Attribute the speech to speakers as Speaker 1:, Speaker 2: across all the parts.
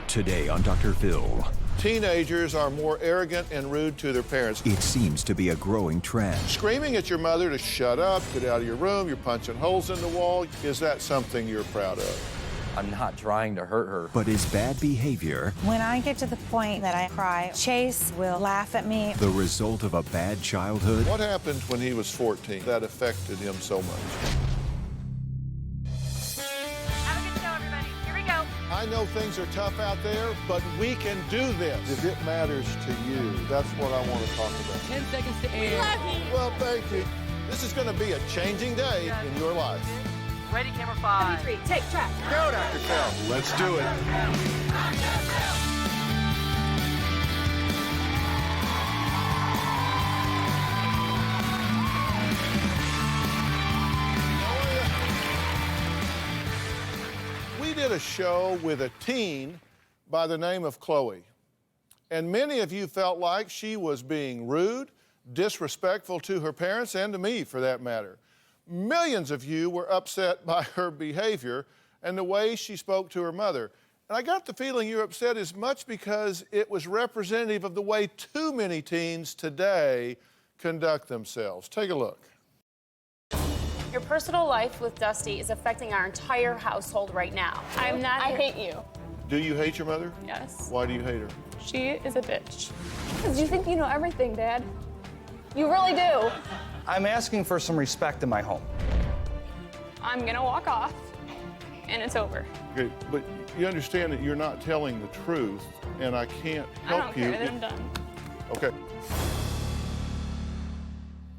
Speaker 1: Today on Dr. Phil.
Speaker 2: Teenagers are more arrogant and rude to their parents.
Speaker 1: It seems to be a growing trend.
Speaker 2: Screaming at your mother to shut up, get out of your room, you're punching holes in the wall. Is that something you're proud of?
Speaker 3: I'm not trying to hurt her.
Speaker 1: But is bad behavior
Speaker 4: When I get to the point that I cry, Chase will laugh at me.
Speaker 1: the result of a bad childhood?
Speaker 2: What happened when he was 14 that affected him so much?
Speaker 5: Have a good show, everybody. Here we go.
Speaker 2: I know things are tough out there, but we can do this. If it matters to you, that's what I want to talk about.
Speaker 6: 10 seconds to air.
Speaker 2: Well, thank you. This is going to be a changing day in your life.
Speaker 5: Ready, camera 5.
Speaker 6: 3, take track.
Speaker 2: Go, Dr. Phil. Let's do it. We did a show with a teen by the name of Chloe, and many of you felt like she was being rude, disrespectful to her parents, and to me, for that matter. Millions of you were upset by her behavior and the way she spoke to her mother. And I got the feeling you're upset as much because it was representative of the way too many teens today conduct themselves. Take a look.
Speaker 7: Your personal life with Dusty is affecting our entire household right now. I hate you.
Speaker 2: Do you hate your mother?
Speaker 7: Yes.
Speaker 2: Why do you hate her?
Speaker 7: She is a bitch. Because you think you know everything, Dad. You really do.
Speaker 8: I'm asking for some respect in my home.
Speaker 7: I'm gonna walk off, and it's over.
Speaker 2: Okay, but you understand that you're not telling the truth, and I can't
Speaker 7: I
Speaker 2: help
Speaker 7: don't
Speaker 2: you.
Speaker 7: care that I'm done.
Speaker 2: Okay.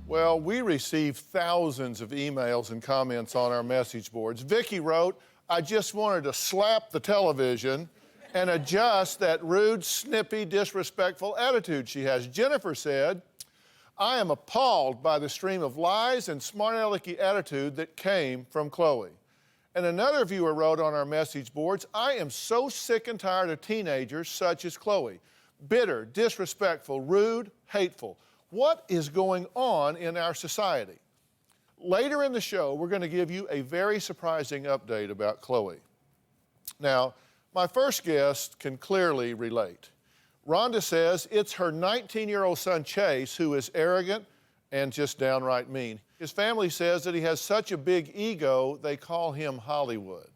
Speaker 2: Well, we received thousands of emails and comments on our message boards. Vicky wrote, I just wanted to slap the television and adjust that rude, snippy, disrespectful attitude she has. Jennifer said, I am appalled by the stream of lies and smart-alecky attitude that came from Chloe. And another viewer wrote on our message boards, I am so sick and tired of teenagers such as Chloe. Bitter, disrespectful, rude, hateful. What is going on in our society? Later in the show, we're going to give you a very surprising update about Chloe. Now, my first guest can clearly relate. Rhonda says it's her 19-year-old son, Chase, who is arrogant and just downright mean. His family says that he has such a big ego, they call him Hollywood.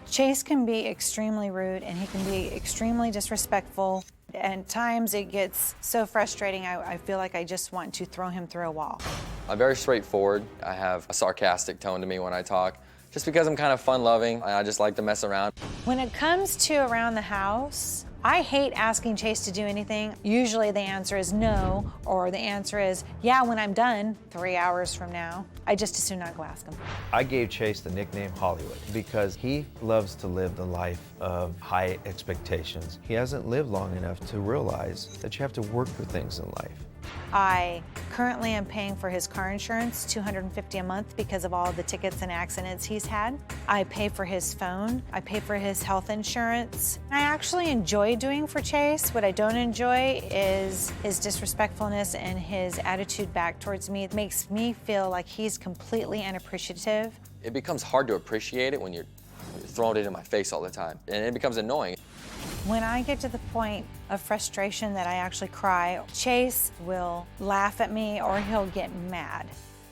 Speaker 4: Chase can be extremely rude and he can be extremely disrespectful. And at times it gets so frustrating, I feel like I just want to throw him through a wall.
Speaker 3: I'm very straightforward. I have a sarcastic tone to me when I talk, just because I'm kind of fun-loving and I just like to mess around.
Speaker 4: When it comes to around the house, I hate asking Chase to do anything. Usually the answer is no, or the answer is, yeah, when I'm done, 3 hours from now. I just as soon not go ask him.
Speaker 9: I gave Chase the nickname Hollywood because he loves to live the life of high expectations. He hasn't lived long enough to realize that you have to work for things in life.
Speaker 4: I currently am paying for his car insurance, $250 a month because of all the tickets and accidents he's had. I pay for his phone. I pay for his health insurance. I actually enjoy doing for Chase. What I don't enjoy is his disrespectfulness and his attitude back towards me. It makes me feel like he's completely unappreciative.
Speaker 3: It becomes hard to appreciate it when you're throwing it in my face all the time, and it becomes annoying.
Speaker 4: When I get to the point of frustration that I actually cry, Chase will laugh at me or he'll get mad.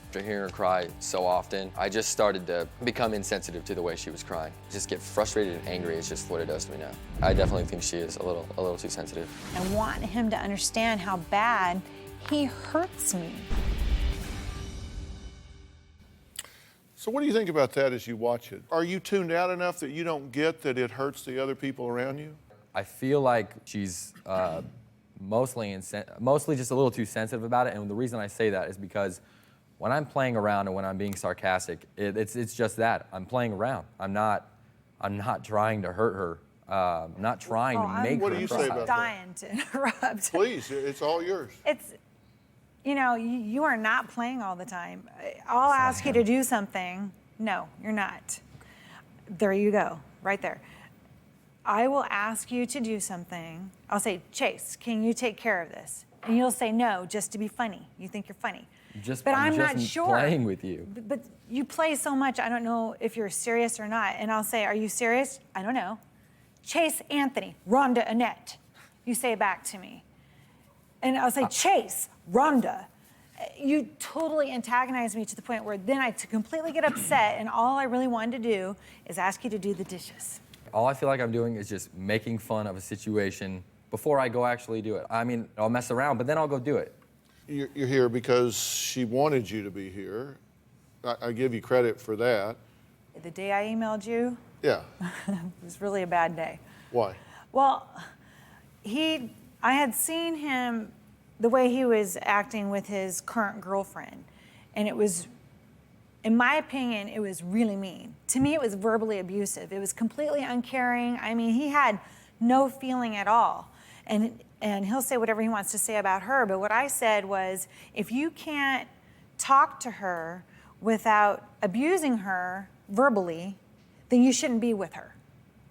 Speaker 3: After hearing her cry so often, I just started to become insensitive to the way she was crying. Just get frustrated and angry is just what it does to me now. I definitely think she is a little too sensitive.
Speaker 4: I want him to understand how bad he hurts me.
Speaker 2: So what do you think about that as you watch it? Are you tuned out enough that you don't get that it hurts the other people around you?
Speaker 3: I feel like she's mostly just a little too sensitive about it, and the reason I say that is because when I'm playing around and when I'm being sarcastic, it's just that. I'm playing around. I'm not trying to hurt her. I'm not trying to make her
Speaker 2: What do you
Speaker 3: cry.
Speaker 2: say about that?
Speaker 4: Dying to interrupt.
Speaker 2: Please, it's all yours.
Speaker 4: It's, you know, you are not playing all the time. I'll ask you to do something. No, you're not. There you go, right there. I will ask you to do something. I'll say, Chase, can you take care of this? And you'll say no, just to be funny. You think you're funny. But I'm not sure.
Speaker 3: Playing with you.
Speaker 4: But you play so much, I don't know if you're serious or not. And I'll say, are you serious? I don't know. Chase Anthony, Rhonda Annette. You say it back to me. And I'll say, Chase, Rhonda. You totally antagonized me to the point where then I completely get upset, and all I really wanted to do is ask you to do the dishes.
Speaker 3: All I feel like I'm doing is just making fun of a situation before I go actually do it. I mean, I'll mess around, but then I'll go do it.
Speaker 2: You're here because she wanted you to be here. I give you credit for that.
Speaker 4: The day I emailed you,
Speaker 2: Yeah.
Speaker 4: it was really a bad day.
Speaker 2: Why?
Speaker 4: Well, I had seen him, the way he was acting with his current girlfriend, and it was, in my opinion, it was really mean. To me, it was verbally abusive. It was completely uncaring. I mean, he had no feeling at all. And he'll say whatever he wants to say about her, but what I said was, if you can't talk to her without abusing her verbally, then you shouldn't be with her,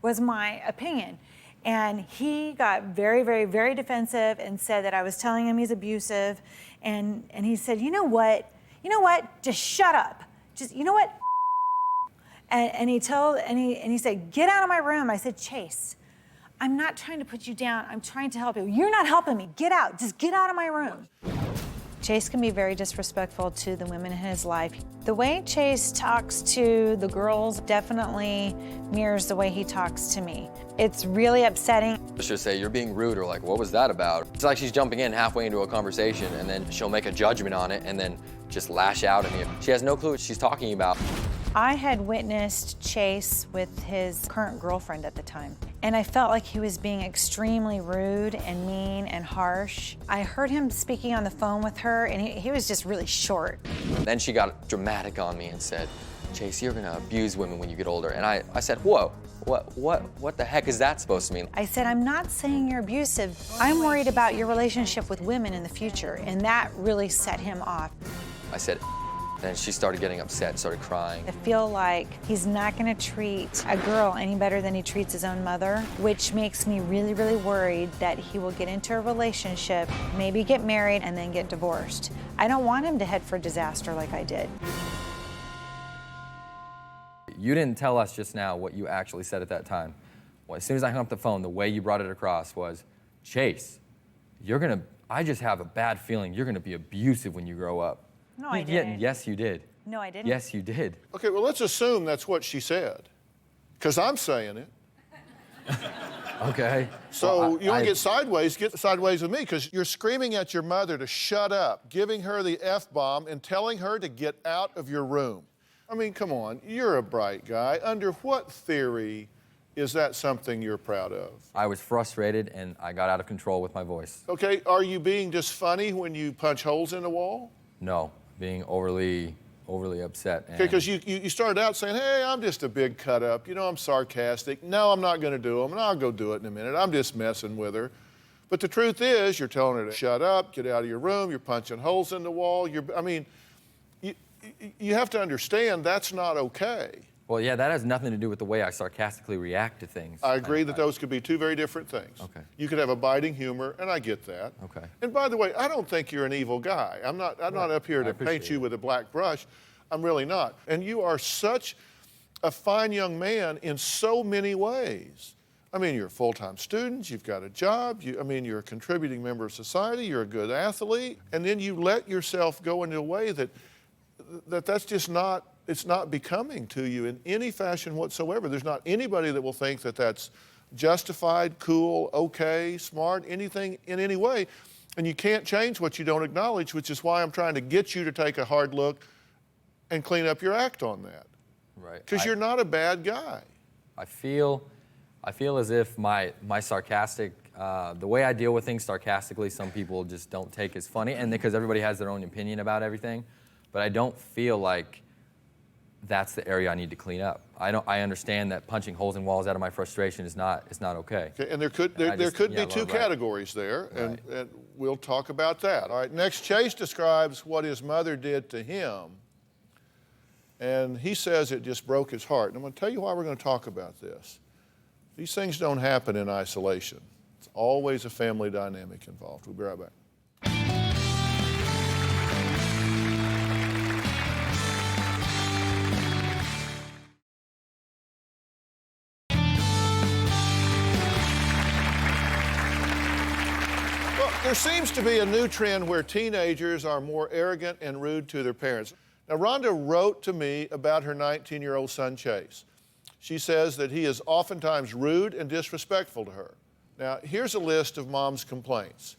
Speaker 4: was my opinion. And he got very, very, very defensive and said that I was telling him he's abusive. And he said, you know what? Just shut up. Just, you know what? And he said, get out of my room. I said, Chase, I'm not trying to put you down. I'm trying to help you. You're not helping me. Get out. Just get out of my room. Chase can be very disrespectful to the women in his life. The way Chase talks to the girls definitely mirrors the way he talks to me. It's really upsetting.
Speaker 3: She'll say, you're being rude, or like, what was that about? It's like she's jumping in halfway into a conversation, and then she'll make a judgment on it, and then just lash out at me. She has no clue what she's talking about.
Speaker 4: I had witnessed Chase with his current girlfriend at the time, and I felt like he was being extremely rude and mean and harsh. I heard him speaking on the phone with her, and he was just really short.
Speaker 3: Then she got dramatic on me and said, Chase, you're gonna abuse women when you get older. And I said, whoa, what the heck is that supposed to mean?
Speaker 4: I said, I'm not saying you're abusive. I'm worried about your relationship with women in the future, and that really set him off.
Speaker 3: I said, then she started getting upset, started crying.
Speaker 4: I feel like he's not gonna treat a girl any better than he treats his own mother, which makes me really, really worried that he will get into a relationship, maybe get married, and then get divorced. I don't want him to head for disaster like I did.
Speaker 3: You didn't tell us just now what you actually said at that time. Well, as soon as I hung up the phone, the way you brought it across was, Chase, I just have a bad feeling you're gonna be abusive when you grow up.
Speaker 4: No, I didn't.
Speaker 3: Yes, you did.
Speaker 4: No, I didn't.
Speaker 3: Yes, you did.
Speaker 2: Okay, well, let's assume that's what she said, because I'm saying it.
Speaker 3: Okay.
Speaker 2: So
Speaker 3: Well,
Speaker 2: you want to get sideways with me, because you're screaming at your mother to shut up, giving her the F-bomb, and telling her to get out of your room. I mean, come on, you're a bright guy. Under what theory is that something you're proud of?
Speaker 3: I was frustrated, and I got out of control with my voice.
Speaker 2: Okay, are you being just funny when you punch holes in the wall?
Speaker 3: No, being overly upset.
Speaker 2: Okay, because you started out saying, hey, I'm just a big cut up. You know, I'm sarcastic. No, I'm not going to do them, and I'll go do it in a minute. I'm just messing with her. But the truth is, you're telling her to shut up, get out of your room, you're punching holes in the wall. You have to understand that's not okay.
Speaker 3: Well, yeah, that has nothing to do with the way I sarcastically react to things.
Speaker 2: I agree that those could be two very different things.
Speaker 3: Okay.
Speaker 2: You could have a biting humor, and I get that.
Speaker 3: Okay.
Speaker 2: And by the way, I don't think you're an evil guy. I'm not up here to paint you with a black brush. I'm really not. And you are such a fine young man in so many ways. I mean, you're a full-time student, you've got a job, you're a contributing member of society, you're a good athlete, and then you let yourself go into a way that's just not, it's not becoming to you in any fashion whatsoever. There's not anybody that will think that that's justified, cool, okay, smart, anything in any way. And you can't change what you don't acknowledge, which is why I'm trying to get you to take a hard look and clean up your act on that.
Speaker 3: Right.
Speaker 2: Because you're not a bad guy.
Speaker 3: I feel as if my sarcastic, the way I deal with things sarcastically, some people just don't take as funny, and because everybody has their own opinion about everything. But I don't feel like that's the area I need to clean up. I understand that punching holes in walls out of my frustration is not okay.
Speaker 2: Okay, and there could be two categories there, and we'll talk about that. All right, next, Chase describes what his mother did to him, and he says it just broke his heart. And I'm going to tell you why we're going to talk about this. These things don't happen in isolation. It's always a family dynamic involved. We'll be right back. There seems to be a new trend where teenagers are more arrogant and rude to their parents. Now, Rhonda wrote to me about her 19-year-old son, Chase. She says that he is oftentimes rude and disrespectful to her. Now, here's a list of mom's complaints.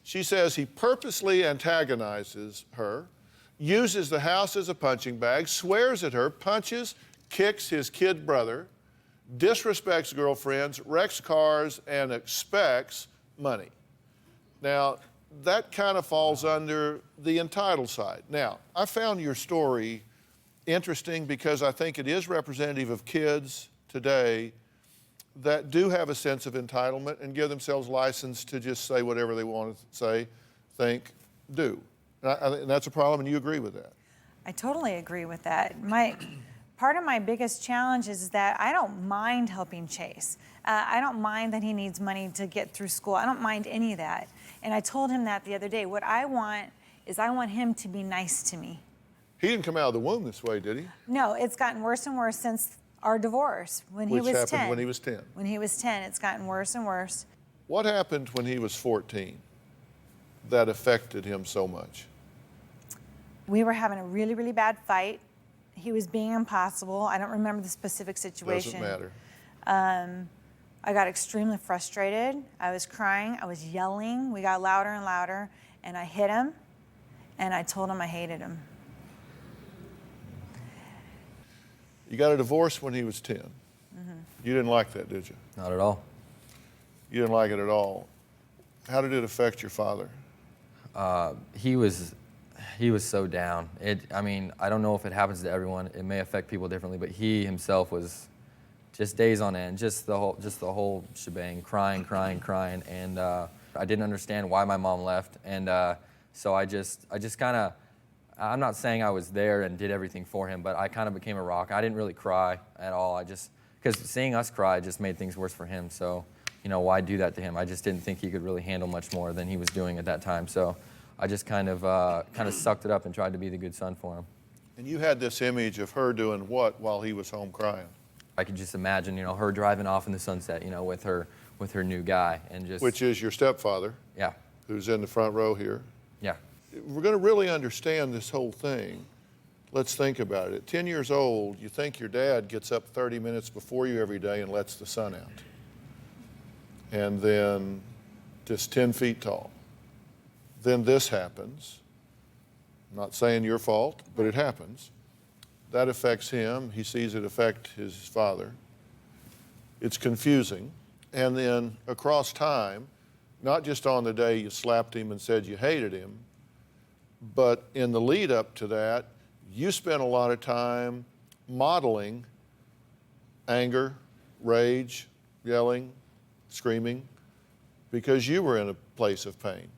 Speaker 2: She says he purposely antagonizes her, uses the house as a punching bag, swears at her, punches, kicks his kid brother, disrespects girlfriends, wrecks cars, and expects money. Now, that kind of falls under the entitled side. Now, I found your story interesting because I think it is representative of kids today that do have a sense of entitlement and give themselves license to just say whatever they want to say, think, do. And that's a problem, and you agree with that.
Speaker 4: I totally agree with that. Part of my biggest challenge is that I don't mind helping Chase. I don't mind that he needs money to get through school. I don't mind any of that. And I told him that the other day. What I want is I want him to be nice to me.
Speaker 2: He didn't come out of the womb this way, did he?
Speaker 4: No, it's gotten worse and worse since our divorce. When he was 10.
Speaker 2: Which happened when he was 10.
Speaker 4: When he was 10, it's gotten worse and worse.
Speaker 2: What happened when he was 14 that affected him so much?
Speaker 4: We were having a really, really bad fight. He was being impossible. I don't remember the specific situation.
Speaker 2: Doesn't matter.
Speaker 4: I got extremely frustrated. I was crying. I was yelling. We got louder and louder. And I hit him, and I told him I hated him.
Speaker 2: You got a divorce when he was 10.
Speaker 4: Mm-hmm.
Speaker 2: You didn't like that, did you?
Speaker 3: Not at all.
Speaker 2: You didn't like it at all. How did it affect your father?
Speaker 3: He was so down. I mean, I don't know if it happens to everyone. It may affect people differently, but he himself was just days on end, just the whole shebang, crying, and I didn't understand why my mom left, and so I just kind of, I'm not saying I was there and did everything for him, but I kind of became a rock. I didn't really cry at all. Because seeing us cry just made things worse for him. So, why do that to him? I just didn't think he could really handle much more than he was doing at that time. So, I just kind of sucked it up and tried to be the good son for him.
Speaker 2: And you had this image of her doing what while he was home crying?
Speaker 3: I could just imagine, her driving off in the sunset, with her new guy, and just.
Speaker 2: Which is your stepfather.
Speaker 3: Yeah.
Speaker 2: Who's in the front row here.
Speaker 3: Yeah.
Speaker 2: If we're going to really understand this whole thing, let's think about it. At 10 years old, you think your dad gets up 30 minutes before you every day and lets the sun out. And then just 10 feet tall. Then this happens. I'm not saying your fault, but it happens. That affects him. He sees it affect his father. It's confusing. And then across time, not just on the day you slapped him and said you hated him, but in the lead up to that, you spent a lot of time modeling anger, rage, yelling, screaming, because you were in a place of pain.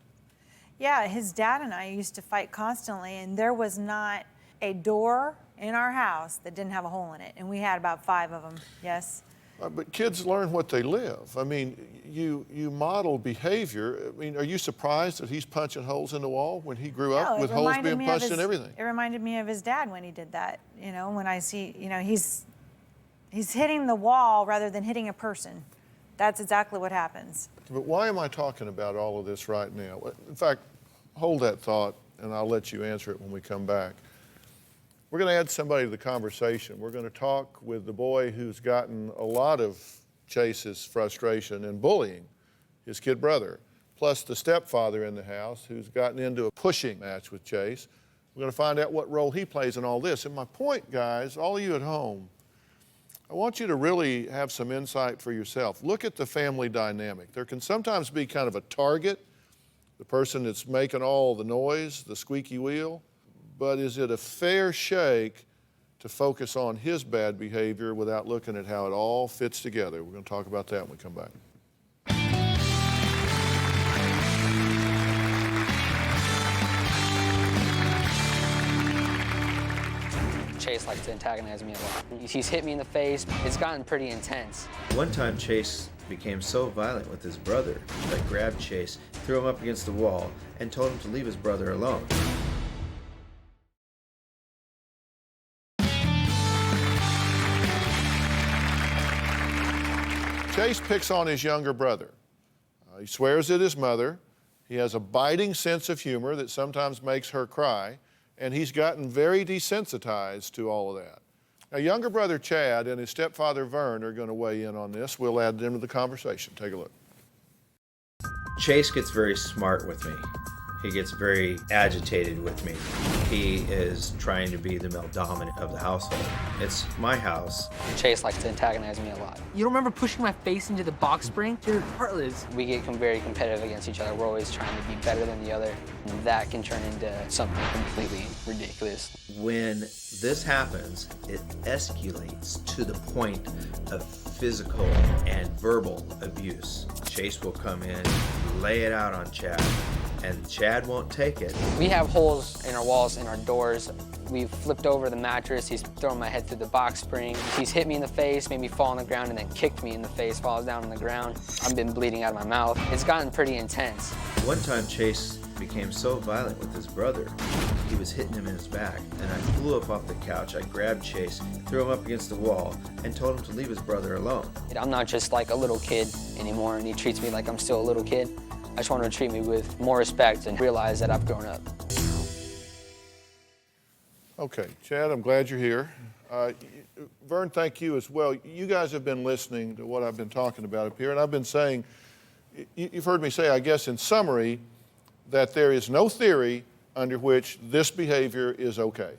Speaker 4: Yeah, his dad and I used to fight constantly, and there was not a door in our house that didn't have a hole in it, and we had about 5 of them, yes.
Speaker 2: But kids learn what they live. I mean, you model behavior. I mean, are you surprised that he's punching holes in the wall when he grew up with holes being punched and everything?
Speaker 4: It reminded me of his dad when he did that. When I see, he's hitting the wall rather than hitting a person. That's exactly what happens.
Speaker 2: But why am I talking about all of this right now? In fact, hold that thought, and I'll let you answer it when we come back. We're going to add somebody to the conversation. We're going to talk with the boy who's gotten a lot of Chase's frustration and bullying, his kid brother, plus the stepfather in the house who's gotten into a pushing match with Chase. We're going to find out what role he plays in all this. And my point, guys, all of you at home, I want you to really have some insight for yourself. Look at the family dynamic. There can sometimes be kind of a target, the person that's making all the noise, the squeaky wheel. But is it a fair shake to focus on his bad behavior without looking at how it all fits together? We're going to talk about that when we come back.
Speaker 6: Chase likes to antagonize me a lot. He's hit me in the face. It's gotten pretty intense.
Speaker 9: One time, Chase became so violent with his brother that grabbed Chase, threw him up against the wall, and told him to leave his brother alone.
Speaker 2: Chase picks on his younger brother. He swears at his mother. He has a biting sense of humor that sometimes makes her cry, and he's gotten very desensitized to all of that. Now, younger brother Chad and his stepfather Vern are going to weigh in on this. We'll add them to the conversation. Take a look.
Speaker 9: Chase gets very smart with me. He gets very agitated with me. He is trying to be the male dominant of the household. It's my house.
Speaker 6: Chase likes to antagonize me a lot.
Speaker 5: You don't remember pushing my face into the box spring? You're heartless.
Speaker 6: We get very competitive against each other. We're always trying to be better than the other. And that can turn into something completely ridiculous.
Speaker 9: When this happens, it escalates to the point of physical and verbal abuse. Chase will come in, lay it out on Chad, and Chad won't take it.
Speaker 6: We have holes in our walls and our doors. We've flipped over the mattress. He's thrown my head through the box spring. He's hit me in the face, made me fall on the ground, and then kicked me in the face while I was down on the ground. I've been bleeding out of my mouth. It's gotten pretty intense.
Speaker 9: One time Chase became so violent with his brother, he was hitting him in his back, and I flew up off the couch. I grabbed Chase, threw him up against the wall, and told him to leave his brother alone.
Speaker 6: I'm not just like a little kid anymore, and he treats me like I'm still a little kid. I just want him to treat me with more respect and realize that I've grown up.
Speaker 2: Okay, Chad, I'm glad you're here. Vern, thank you as well. You guys have been listening to what I've been talking about up here, and I've been saying, you've heard me say, I guess in summary, that there is no theory under which this behavior is okay.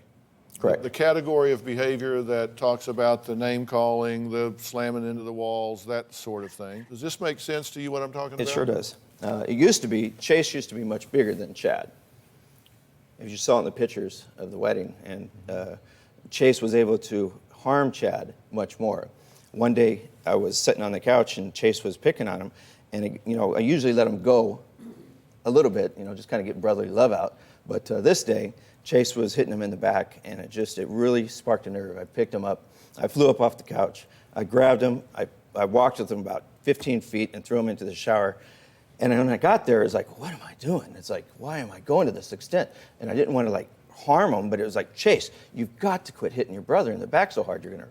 Speaker 10: Correct.
Speaker 2: The category of behavior that talks about the name calling, the slamming into the walls, that sort of thing. Does this make sense to you, what I'm talking about?
Speaker 10: It sure does. It used to be, Chase used to be much bigger than Chad. As you saw in the pictures of the wedding, and Chase was able to harm Chad much more. One day I was sitting on the couch and Chase was picking on him, and I usually let him go a little bit, just kind of get brotherly love out. But this day, Chase was hitting him in the back, and it really sparked a nerve. I picked him up, I flew up off the couch, I grabbed him, I walked with him about 15 feet and threw him into the shower. And when I got there, it's like, what am I doing? It's like, why am I going to this extent? And I didn't want to harm him, but it was like, Chase, you've got to quit hitting your brother in the back so hard you're going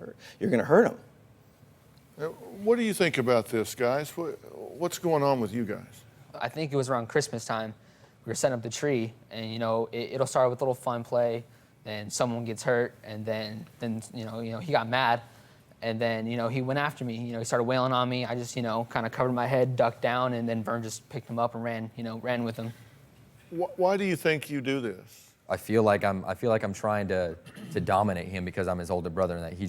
Speaker 10: to hurt him.
Speaker 2: What do you think about this, guys? What's going on with you guys?
Speaker 6: I think it was around Christmas time. We were setting up the tree, and it'll start with a little fun play, then someone gets hurt, and then he got mad, and then he went after me. He started wailing on me. I just kind of covered my head, ducked down, and then Vern just picked him up and ran with him.
Speaker 2: Why do you think you do this?
Speaker 3: I feel like I'm trying to dominate him because I'm his older brother, and that he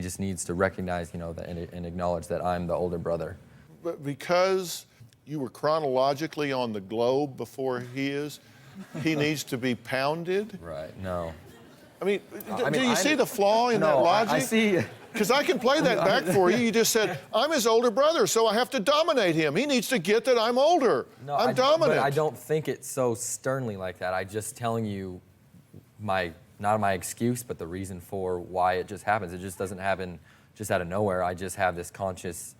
Speaker 3: just needs to recognize and acknowledge that I'm the older brother.
Speaker 2: But because you were chronologically on the globe before he is, he needs to be pounded?
Speaker 3: Right, no.
Speaker 2: I mean, do you see the flaw in that logic?
Speaker 3: I see.
Speaker 2: Because I can play that back for you. You just said, I'm his older brother, so I have to dominate him. He needs to get that I'm older.
Speaker 3: No,
Speaker 2: I'm dominant.
Speaker 3: But I don't think it so sternly like that. I'm just telling you not my excuse, but the reason for why it just happens. It just doesn't happen just out of nowhere. I just have this conscious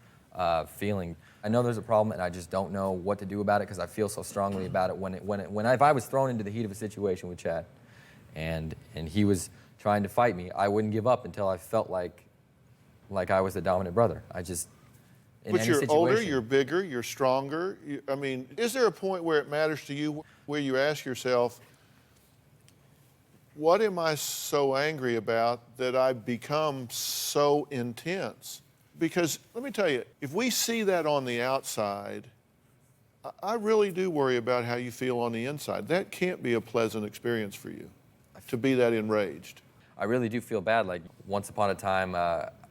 Speaker 3: feeling. I know there's a problem, and I just don't know what to do about it because I feel so strongly about it. If I was thrown into the heat of a situation with Chad, and he was trying to fight me, I wouldn't give up until I felt like I was the dominant brother.
Speaker 2: But you're older, you're bigger, you're stronger. Is there a point where it matters to you where you ask yourself, what am I so angry about that I've become so intense? Because let me tell you, if we see that on the outside, I really do worry about how you feel on the inside. That can't be a pleasant experience for you, to be that enraged.
Speaker 3: I really do feel bad. Like once upon a time,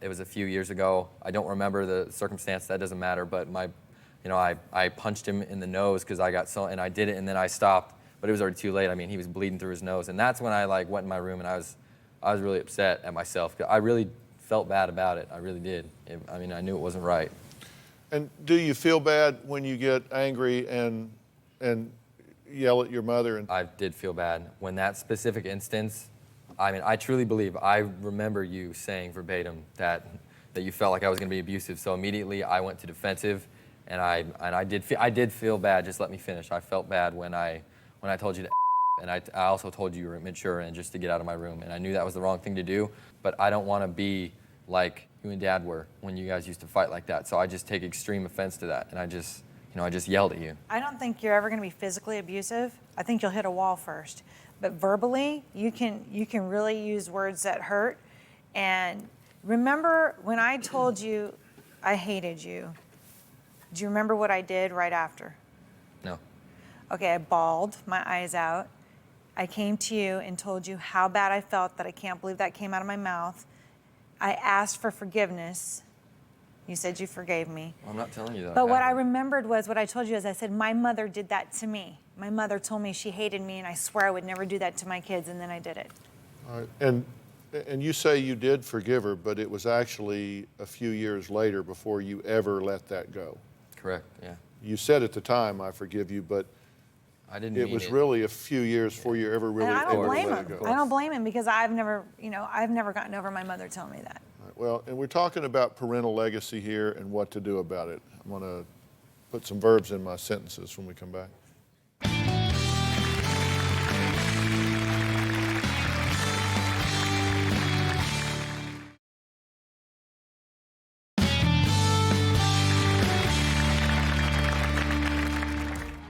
Speaker 3: it was a few years ago. I don't remember the circumstance. That doesn't matter. But I punched him in the nose because and I did it, and then I stopped. But it was already too late. He was bleeding through his nose, and that's when I went in my room, and I was really upset at myself. I really felt bad about it. I really did. I knew it wasn't right.
Speaker 2: And do you feel bad when you get angry and yell at your mother?
Speaker 3: I did feel bad when that specific instance. I truly believe I remember you saying verbatim that you felt like I was going to be abusive. So immediately I went to defensive, and I did feel bad. Just let me finish. I felt bad when I told you to, and I also told you were immature and just to get out of my room. And I knew that was the wrong thing to do. But I don't want to be like you and Dad were when you guys used to fight like that. So I just take extreme offense to that, and I just I just yelled at you.
Speaker 4: I don't think you're ever going to be physically abusive. I think you'll hit a wall first. But verbally, you can really use words that hurt. And remember when I told you I hated you, do you remember what I did right after?
Speaker 3: No.
Speaker 4: Okay, I bawled my eyes out. I came to you and told you how bad I felt, that I can't believe that came out of my mouth. I asked for forgiveness. You said you forgave me.
Speaker 3: I'm not telling you that.
Speaker 4: But what I remembered was what I told you is I said, my mother did that to me. My mother told me she hated me, and I swear I would never do that to my kids, and then I did it.
Speaker 2: All right. And you say you did forgive her, but it was actually a few years later before you ever let that go.
Speaker 3: Correct, yeah.
Speaker 2: You said at the time, I forgive you, but
Speaker 3: I didn't
Speaker 2: it
Speaker 3: mean
Speaker 2: was
Speaker 3: it.
Speaker 2: really a few years before you ever really
Speaker 4: And I don't
Speaker 2: able to
Speaker 4: blame
Speaker 2: let it
Speaker 4: him.
Speaker 2: go.
Speaker 4: I don't blame him because I've never gotten over my mother telling me that.
Speaker 2: All right, well, and we're talking about parental legacy here and what to do about it. I'm going to put some verbs in my sentences when we come back.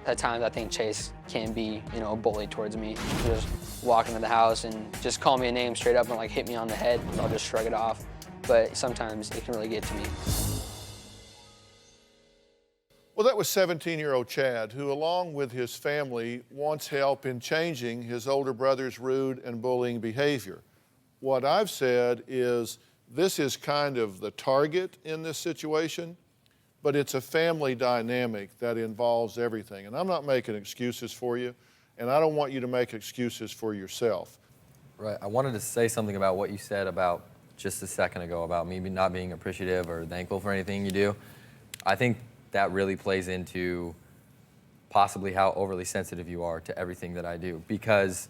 Speaker 6: At times, I think Chase can be, a bully towards me. Just walk into the house and just call me a name straight up and like hit me on the head. I'll just shrug it off. But sometimes it can really get to me.
Speaker 2: Well, that was 17-year-old Chad, who, along with his family, wants help in changing his older brother's rude and bullying behavior. What I've said is this is kind of the target in this situation, but it's a family dynamic that involves everything. And I'm not making excuses for you, and I don't want you to make excuses for yourself.
Speaker 3: Right, I wanted to say something about what you said about just a second ago about me not being appreciative or thankful for anything you do. I think that really plays into possibly how overly sensitive you are to everything that I do. Because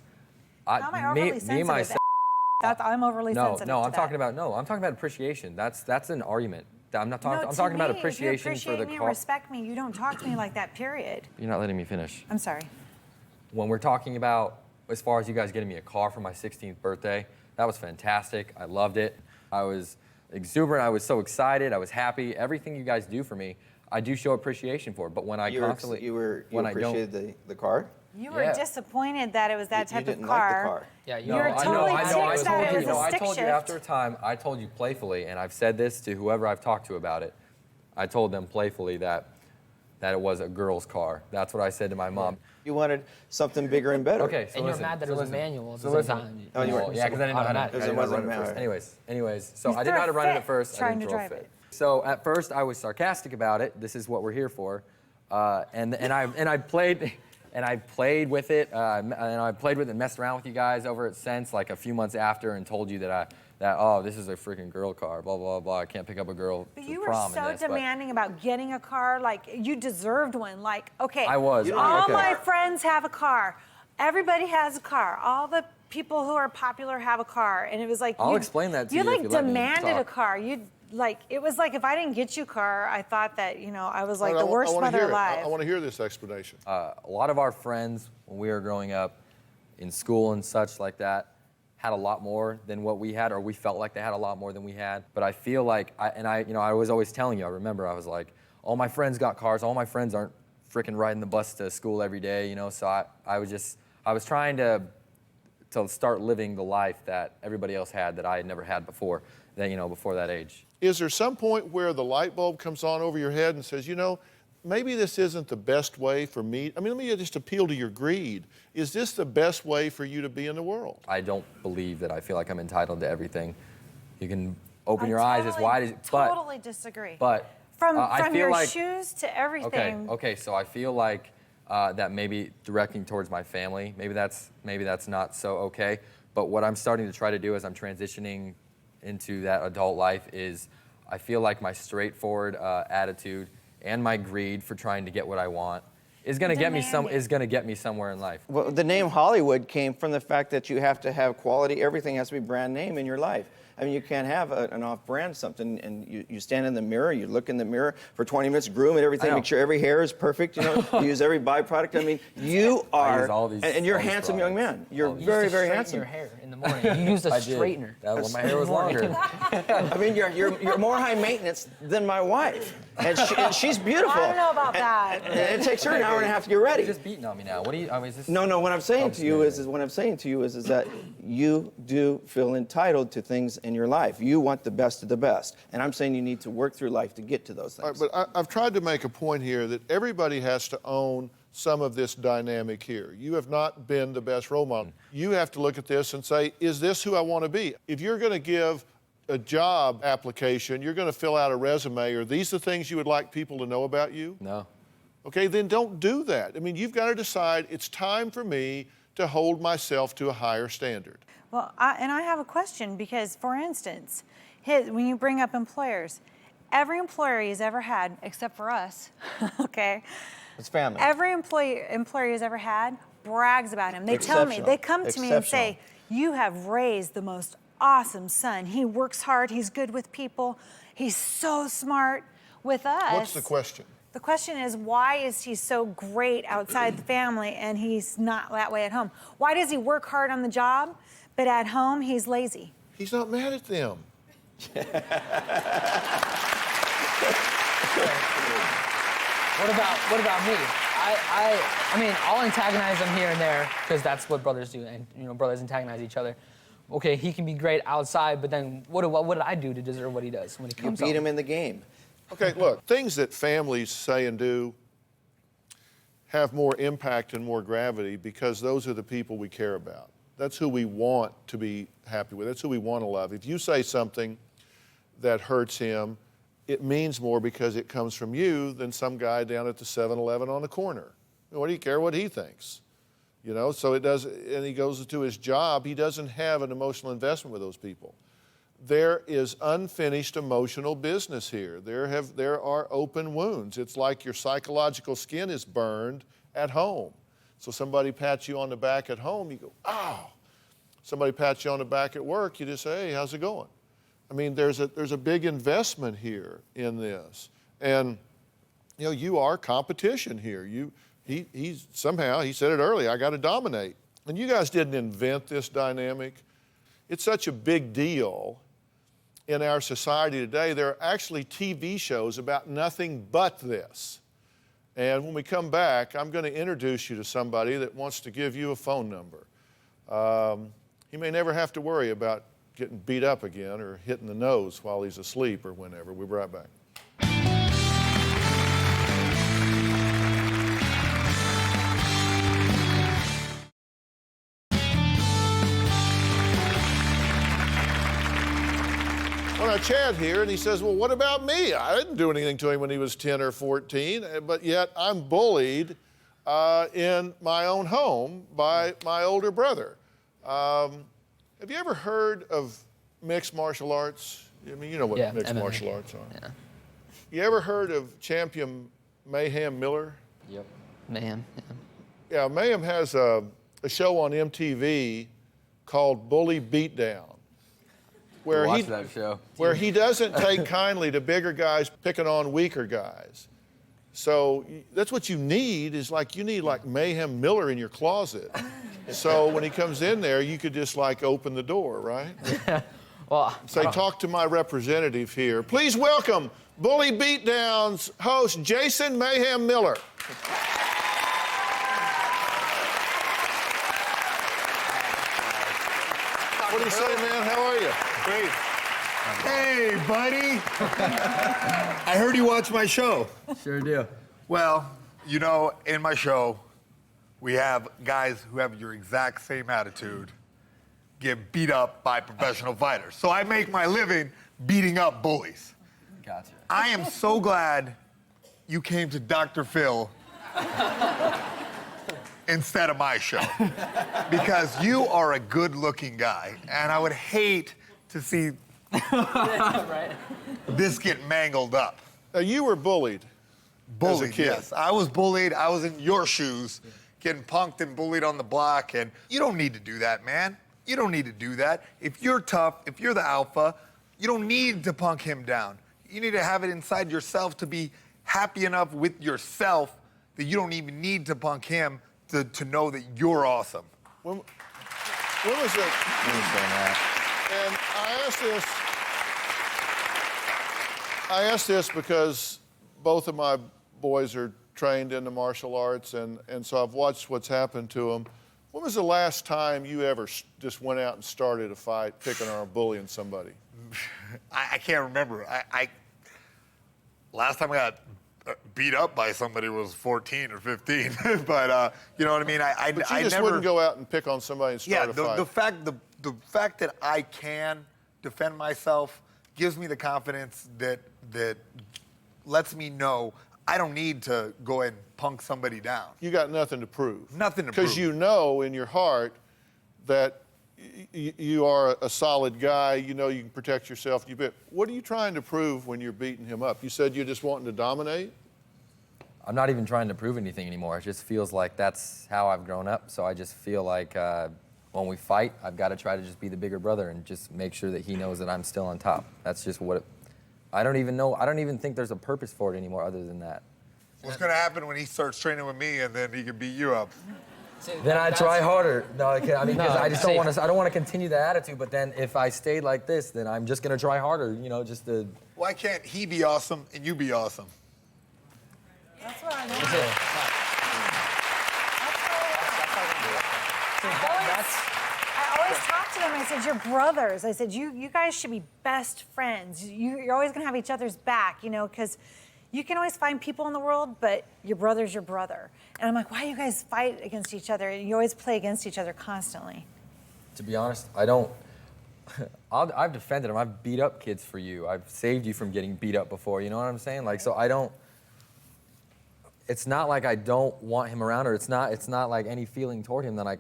Speaker 4: How am I overly sensitive?
Speaker 3: myself,
Speaker 4: I'm overly sensitive.
Speaker 3: I'm talking about appreciation. That's an argument. I'm not talking.
Speaker 4: No,
Speaker 3: I'm talking about
Speaker 4: to me,
Speaker 3: appreciation
Speaker 4: if you
Speaker 3: for the
Speaker 4: appreciate me and
Speaker 3: car.
Speaker 4: respect me, you don't talk to me like that, period.
Speaker 3: You're not letting me finish.
Speaker 4: I'm sorry.
Speaker 3: When we're talking about, as far as you guys getting me a car for my 16th birthday, that was fantastic. I loved it. I was exuberant. I was so excited. I was happy. Everything you guys do for me, I do show appreciation for. But when I
Speaker 10: You appreciated the car?
Speaker 4: You were disappointed that it was that type
Speaker 10: you didn't
Speaker 4: of car.
Speaker 10: like the car.
Speaker 6: Yeah,
Speaker 4: You were totally ticked that it was a
Speaker 3: I
Speaker 4: stick
Speaker 3: told you
Speaker 4: shift.
Speaker 3: after a time, I told you playfully, and I've said this to whoever I've talked to about it. I told them playfully that it was a girl's car. That's what I said to my mom.
Speaker 10: You wanted something bigger and better.
Speaker 3: Okay, so
Speaker 6: And you're
Speaker 3: listen,
Speaker 6: mad that
Speaker 3: so
Speaker 6: it was
Speaker 3: listen.
Speaker 6: manual at
Speaker 3: So
Speaker 6: the same
Speaker 3: listen.
Speaker 6: time.
Speaker 10: Oh, you weren't.
Speaker 3: Yeah, because I didn't know how to,
Speaker 6: Automatic.
Speaker 10: It wasn't
Speaker 3: run it first.
Speaker 10: manual.
Speaker 3: Anyways, so
Speaker 4: You
Speaker 3: I didn't know how to
Speaker 4: threw a
Speaker 3: run it
Speaker 4: fit
Speaker 3: at first. I
Speaker 4: trying
Speaker 3: didn't
Speaker 4: to
Speaker 3: throw a
Speaker 4: drive
Speaker 3: fit.
Speaker 4: it.
Speaker 3: So at first I was sarcastic about it. This is what we're here for, and I played with it, and I played with it, and messed around with you guys over it since, like a few months after, and told you that this is a freaking girl car, blah blah blah. I can't pick up a girl
Speaker 4: But
Speaker 3: to
Speaker 4: you were
Speaker 3: prom
Speaker 4: so
Speaker 3: in this, but
Speaker 4: demanding about getting a car, like you deserved one. Like, okay,
Speaker 3: I was.
Speaker 4: all
Speaker 3: Okay.
Speaker 4: my friends have a car. Everybody has a car. All the people who are popular have a car. And it was like
Speaker 3: I'll explain that to you if
Speaker 4: like
Speaker 3: you let me
Speaker 4: demanded a
Speaker 3: talk.
Speaker 4: car. It was like if I didn't get you a car, I thought that, I was like
Speaker 2: All right,
Speaker 4: the worst
Speaker 2: I wanna
Speaker 4: mother
Speaker 2: hear it.
Speaker 4: alive.
Speaker 2: I want to hear this explanation.
Speaker 3: A lot of our friends, when we were growing up in school and such like that, had a lot more than what we had, or we felt like they had a lot more than we had. But I feel like, I was always telling you, I remember I was like, all my friends got cars, all my friends aren't freaking riding the bus to school every day, so I was trying to start living the life that everybody else had that I had never had before, before that age.
Speaker 2: Is there some point where the light bulb comes on over your head and says, maybe this isn't the best way for me? I mean, let me just appeal to your greed. Is this the best way for you to be in the world?
Speaker 3: I don't believe that I feel like I'm entitled to everything. You can open your eyes as wide as, but
Speaker 4: totally disagree.
Speaker 3: But
Speaker 4: from
Speaker 3: I feel
Speaker 4: your
Speaker 3: like,
Speaker 4: shoes to everything.
Speaker 3: Okay. So I feel like that maybe directing towards my family, maybe that's not so okay. But what I'm starting to try to do as I'm transitioning into that adult life is, I feel like my straightforward attitude and my greed for trying to get what I want is going to get me somewhere in life.
Speaker 10: Well, the name Hollywood came from the fact that you have to have quality. Everything has to be brand name in your life. I mean, you can't have an off-brand something, and you stand in the mirror, you look in the mirror for 20 minutes, groom it, everything, make sure every hair is perfect, you know, you use every byproduct. I mean, you are,
Speaker 3: use all these,
Speaker 10: and you're a
Speaker 3: all these
Speaker 10: handsome young
Speaker 3: products.
Speaker 10: man. You're
Speaker 6: You
Speaker 10: very,
Speaker 6: used to
Speaker 10: very
Speaker 6: straighten
Speaker 10: handsome.
Speaker 6: your hair in the morning. You used a
Speaker 3: I did.
Speaker 6: straightener.
Speaker 3: That when my hair was longer.
Speaker 10: I mean, you're more high maintenance than my wife, and she's beautiful.
Speaker 4: I don't know about that.
Speaker 10: And it takes her an hour and a half to get ready.
Speaker 3: You're just beating on me now. What do you? I mean, is this?
Speaker 10: No, what I'm saying to you
Speaker 3: Helps
Speaker 10: is
Speaker 3: me.
Speaker 10: what I'm saying to you is that you do feel entitled to things in your life. You want the best of the best, and I'm saying you need to work through life to get to those things.
Speaker 2: All right, but I've tried to make a point here that everybody has to own some of this dynamic here. You have not been the best role model. You have to look at this and say, is this who I want to be? If you're going to give a job application, you're going to fill out a resume, are these the things you would like people to know about you?
Speaker 3: No.
Speaker 2: Okay, then don't do that. I mean, you've got to decide it's time for me to hold myself to a higher standard.
Speaker 4: Well, I have a question because, for instance, when you bring up employers, every employer he's ever had, except for us, okay?
Speaker 10: It's family.
Speaker 4: Every employer he's ever had brags about him. They tell me, they come to me and say, you have raised the most awesome son. He works hard, he's good with people, he's so smart. With us,
Speaker 2: What's the question?
Speaker 4: the question is, why is he so great outside the family and he's not that way at home? Why does he work hard on the job, but at home he's lazy?
Speaker 2: He's not mad at them.
Speaker 6: What about me? I mean, I'll antagonize him here and there because that's what brothers do, and you know, brothers antagonize each other. Okay, he can be great outside, but then what did I do to deserve what he does when he
Speaker 10: You
Speaker 6: comes
Speaker 10: beat
Speaker 6: home?
Speaker 10: him in the game.
Speaker 2: Okay, look, things that families say and do have more impact and more gravity because those are the people we care about. That's who we want to be happy with. That's who we want to love. If you say something that hurts him, it means more because it comes from you than some guy down at the 7-Eleven on the corner. What do you care what he thinks? You know, so it does, and he goes to his job, he doesn't have an emotional investment with those people. There is unfinished emotional business here. There are open wounds. It's like your psychological skin is burned at home. So somebody pats you on the back at home, you go, ow. Somebody pats you on the back at work, you just say, hey, how's it going? I mean, there's a big investment here in this. And, you know, you are competition here. He somehow, he said it earlier, I got to dominate. And you guys didn't invent this dynamic. It's such a big deal in our society today. There are actually TV shows about nothing but this. And when we come back, I'm going to introduce you to somebody that wants to give you a phone number. He may never have to worry about getting beat up again or hitting the nose while he's asleep or whenever. We'll be right back. Well, now Chad here, and he says, well, what about me? I didn't do anything to him when he was 10 or 14, but yet I'm bullied in my own home by my older brother. Have you ever heard of mixed martial arts? I mean, you know what mixed
Speaker 6: MMA.
Speaker 2: martial arts are.
Speaker 6: Yeah.
Speaker 2: You ever heard of champion Mayhem Miller?
Speaker 3: Yep.
Speaker 6: Mayhem.
Speaker 2: Yeah, Mayhem has a show on MTV called Bully Beatdown.
Speaker 3: Watch that show.
Speaker 2: Where he doesn't take kindly to bigger guys picking on weaker guys. So that's what you need is you need Mayhem Miller in your closet. So when he comes in there, you could just open the door, right?
Speaker 6: Well,
Speaker 2: Say, talk to my representative here. Please welcome Bully Beatdown's host, Jason Mayhem Miller. What do you say, man? How are you?
Speaker 11: Great. Hey, buddy. I heard you watch my show.
Speaker 3: Sure do.
Speaker 11: Well, you know, in my show, we have guys who have your exact same attitude get beat up by professional fighters. So I make my living beating up bullies.
Speaker 3: Gotcha.
Speaker 11: I am so glad you came to Dr. Phil instead of my show. Because you are a good-looking guy, and I would hate to see this get mangled up.
Speaker 2: Now, you were bullied.
Speaker 11: Bullied,
Speaker 2: as a kid.
Speaker 11: yes. I was bullied. I was in your shoes, getting punked and bullied on the block, and you don't need to do that, man. You don't need to do that. If you're tough, if you're the alpha, you don't need to punk him down. You need to have it inside yourself to be happy enough with yourself that you don't even need to punk him to know that you're awesome.
Speaker 2: When was it? And I asked this because both of my boys are trained in the martial arts, and so I've watched what's happened to them. When was the last time you ever just went out and started a fight, picking on or bullying somebody?
Speaker 11: I can't remember. Last time I got beat up by somebody was 14 or 15, but you know what I mean.
Speaker 2: But you just wouldn't go out and pick on somebody and start a fight.
Speaker 11: The fact that I can defend myself gives me the confidence that lets me know I don't need to go ahead and punk somebody down.
Speaker 2: You got nothing to prove.
Speaker 11: Nothing to prove.
Speaker 2: Because you know in your heart that you are a solid guy. You know you can protect yourself. What are you trying to prove when you're beating him up? You said you're just wanting to dominate?
Speaker 3: I'm not even trying to prove anything anymore. It just feels like that's how I've grown up. So I just feel like when we fight, I've got to try to just be the bigger brother and just make sure that he knows that I'm still on top. That's just what I don't even know. I don't even think there's a purpose for it anymore other than that.
Speaker 11: What's going to happen when he starts training with me and then he can beat you up?
Speaker 3: Then I try harder. No, I mean, because I just don't want to. I don't want to continue the attitude. But then, if I stayed like this, then I'm just gonna try harder. You know, just to.
Speaker 11: Why can't he be awesome and you be awesome?
Speaker 4: That's what I know. I always talk to them. I said, "You're brothers." I said, "You guys should be best friends. You're always gonna have each other's back, you know, because." You can always find people in the world, but your brother's your brother. And I'm like, why do you guys fight against each other? And you always play against each other constantly.
Speaker 3: To be honest, I don't. I've defended him. I've beat up kids for you. I've saved you from getting beat up before. You know what I'm saying? Like, so I don't. It's not like I don't want him around, or it's not like any feeling toward him that I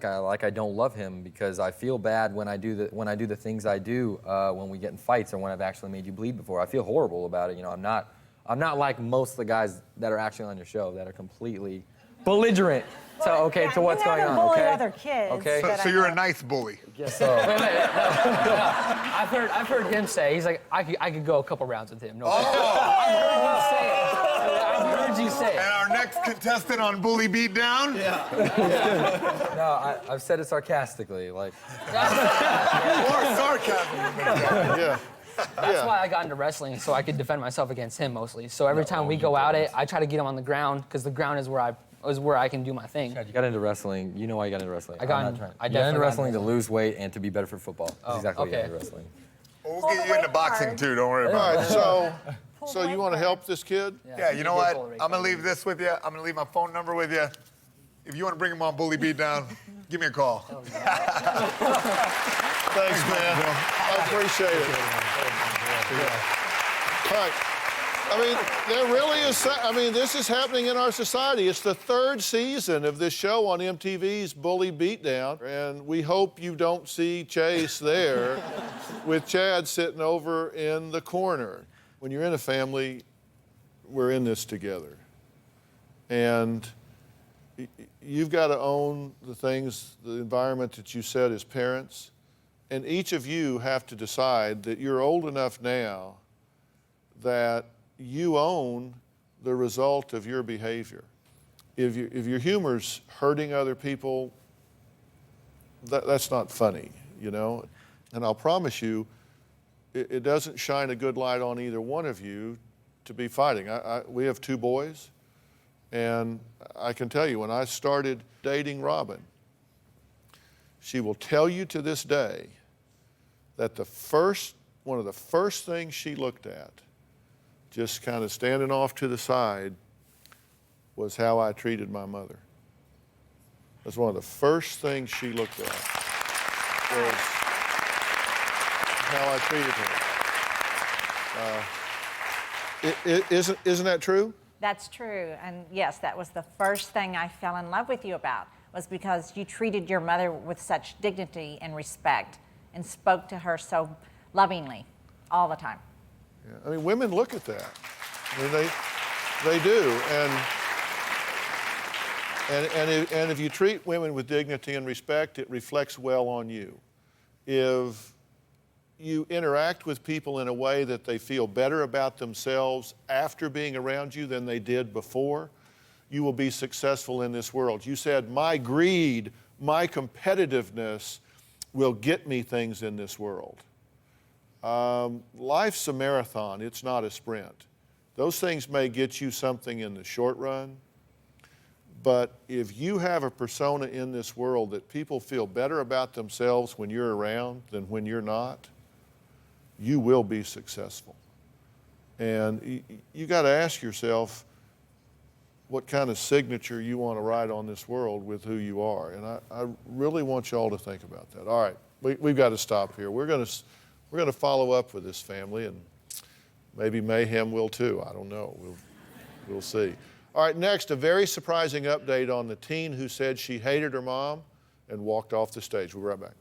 Speaker 3: don't love him, because I feel bad when I do the things I do when we get in fights or when I've actually made you bleed before. I feel horrible about it. You know, I'm not like most of the guys that are actually on your show that are completely belligerent to what's going on.
Speaker 4: Bully
Speaker 3: Okay.
Speaker 4: other kids.
Speaker 3: Okay.
Speaker 11: So you're a nice bully.
Speaker 3: Yes. So.
Speaker 6: I've heard him say, he's like, I could go a couple rounds with him. No. I've heard you say it.
Speaker 11: And our next contestant on Bully Beatdown?
Speaker 3: Yeah. No, I've said it sarcastically, like.
Speaker 11: Or sarcasm.
Speaker 2: Yeah.
Speaker 6: That's why I got into wrestling, so I could defend myself against him mostly. So every time we go at it, I try to get him on the ground, because the ground is where I can do my thing.
Speaker 3: You got into wrestling. You know why you got into wrestling.
Speaker 6: I got
Speaker 3: into wrestling to lose weight and to be better for football. That's exactly why you got into wrestling.
Speaker 11: We'll get you into boxing too, don't worry about it.
Speaker 2: All right, so you want to help this kid?
Speaker 11: Yeah, you know what? I'm going to leave this with you. I'm going to leave my phone number with you. If you want to bring him on Bully Beatdown, give me a call.
Speaker 2: Thanks, man. I appreciate it. All right. I mean, there really is, this is happening in our society. It's the third season of this show on MTV's Bully Beatdown, and we hope you don't see Chase there with Chad sitting over in the corner. When you're in a family, we're in this together. And you've got to own the things, the environment that you set as parents. And each of you have to decide that you're old enough now that you own the result of your behavior. If your humor's hurting other people, that's not funny, you know? And I'll promise you, it doesn't shine a good light on either one of you to be fighting. We have two boys, and I can tell you, when I started dating Robin, she will tell you to this day that one of the first things she looked at, just kind of standing off to the side, was how I treated my mother. That's one of the first things she looked at, was how I treated her. Isn't that true?
Speaker 12: That's true, and yes, that was the first thing I fell in love with you about, was because you treated your mother with such dignity and respect and spoke to her so lovingly all the time.
Speaker 2: Yeah. I mean, women look at that. I mean, they do, and if you treat women with dignity and respect, it reflects well on you. if you interact with people in a way that they feel better about themselves after being around you than they did before, you will be successful in this world. You said, my greed, my competitiveness will get me things in this world. Life's a marathon, it's not a sprint. Those things may get you something in the short run, but if you have a persona in this world that people feel better about themselves when you're around than when you're not, you will be successful. And you got to ask yourself what kind of signature you want to write on this world with who you are. And I really want you all to think about that. All right, we've got to stop here. We're going to follow up with this family, and maybe Mayhem will too. I don't know. We'll see. All right, next, a very surprising update on the teen who said she hated her mom and walked off the stage. We'll be right back.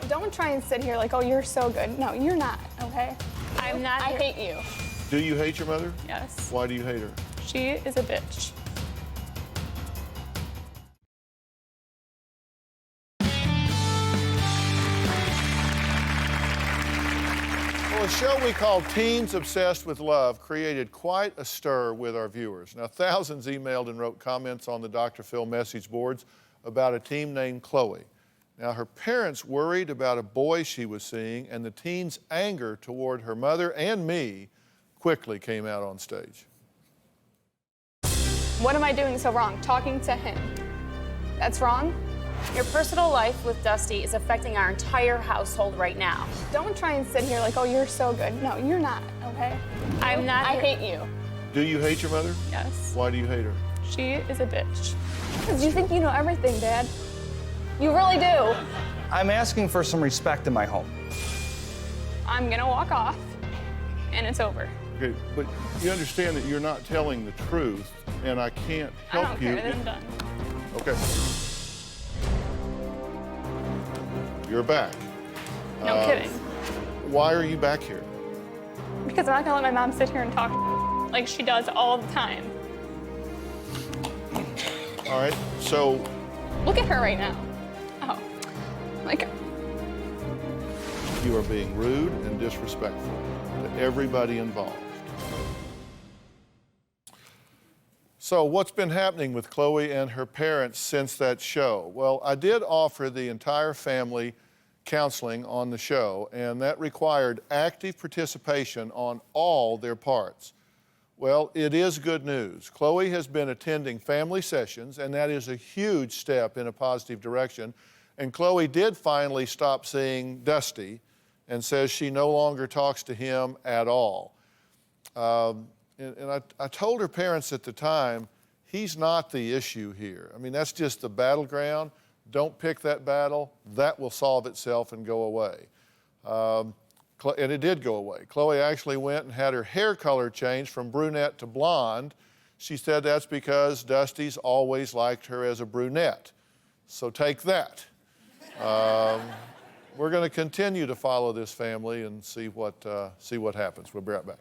Speaker 13: Don't try and sit here like, oh, you're so good. No, you're not, okay?
Speaker 7: I'm not.
Speaker 13: I hate you.
Speaker 2: Do you hate your mother?
Speaker 13: Yes.
Speaker 2: Why do you hate her?
Speaker 13: She is a bitch.
Speaker 2: Well, a show we call Teens Obsessed with Love created quite a stir with our viewers. Now, thousands emailed and wrote comments on the Dr. Phil message boards about a teen named Chloe. Now, her parents worried about a boy she was seeing, and the teen's anger toward her mother and me quickly came out on stage.
Speaker 13: What am I doing so wrong? Talking to him. That's wrong?
Speaker 7: Your personal life with Dusty is affecting our entire household right now.
Speaker 13: Don't try and sit here like, oh, you're so good. No, you're not, okay?
Speaker 7: I'm not.
Speaker 13: I hate you.
Speaker 2: Do you hate your mother?
Speaker 13: Yes.
Speaker 2: Why do you hate her?
Speaker 13: She is a bitch. Because you think you know everything, Dad. You really do.
Speaker 8: I'm asking for some respect in my home.
Speaker 13: I'm gonna walk off, and it's over.
Speaker 2: Okay, but you understand that you're not telling the truth, and I can't help
Speaker 13: I don't
Speaker 2: you.
Speaker 13: care, then I'm done.
Speaker 2: Okay. You're back.
Speaker 13: No kidding.
Speaker 2: Why are you back here?
Speaker 13: Because I'm not gonna let my mom sit here and talk like she does all the time.
Speaker 2: All right, so
Speaker 13: Look at her right now. Oh, like,
Speaker 2: you are being rude and disrespectful to everybody involved. So what's been happening with Chloe and her parents since that show? Well, I did offer the entire family counseling on the show, and that required active participation on all their parts. Well, it is good news. Chloe has been attending family sessions, and that is a huge step in a positive direction. And Chloe did finally stop seeing Dusty and says she no longer talks to him at all. And I told her parents at the time, he's not the issue here. I mean, that's just the battleground. Don't pick that battle. That will solve itself and go away. And it did go away. Chloe actually went and had her hair color changed from brunette to blonde. She said that's because Dusty's always liked her as a brunette. So take that. We're going to continue to follow this family and see what happens. We'll be right back.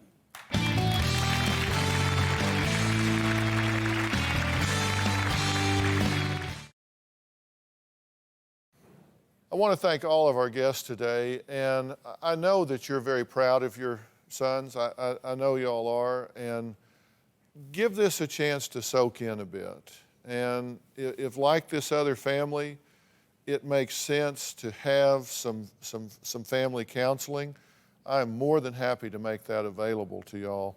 Speaker 2: I want to thank all of our guests today, and I know that you're very proud of your sons. I know y'all are, and give this a chance to soak in a bit. And if like this other family, it makes sense to have some family counseling, I'm more than happy to make that available to y'all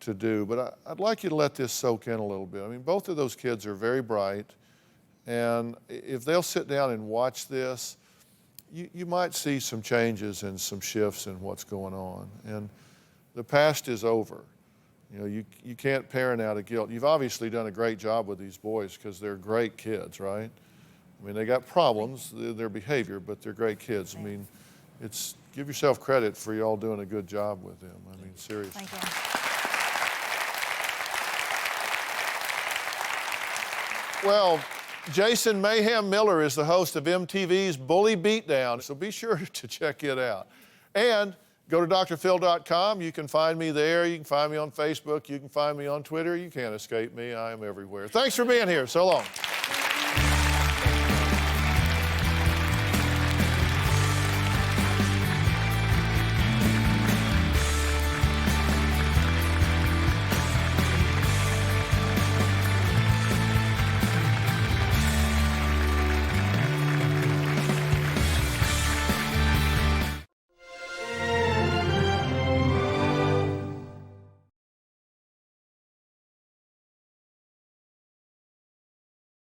Speaker 2: to do. But I'd like you to let this soak in a little bit. I mean, both of those kids are very bright, and if they'll sit down and watch this, you might see some changes and some shifts in what's going on. And the past is over. You know, you can't parent out of guilt. You've obviously done a great job with these boys because they're great kids, right? I mean, they got problems, their behavior, but they're great kids. I mean, give yourself credit for y'all doing a good job with them. I mean, seriously.
Speaker 12: Thank you.
Speaker 2: Well, Jason Mayhem Miller is the host of MTV's Bully Beatdown, so be sure to check it out. And Go to drphil.com. You can find me there. You can find me on Facebook. You can find me on Twitter. You can't escape me. I am everywhere. Thanks for being here. So long.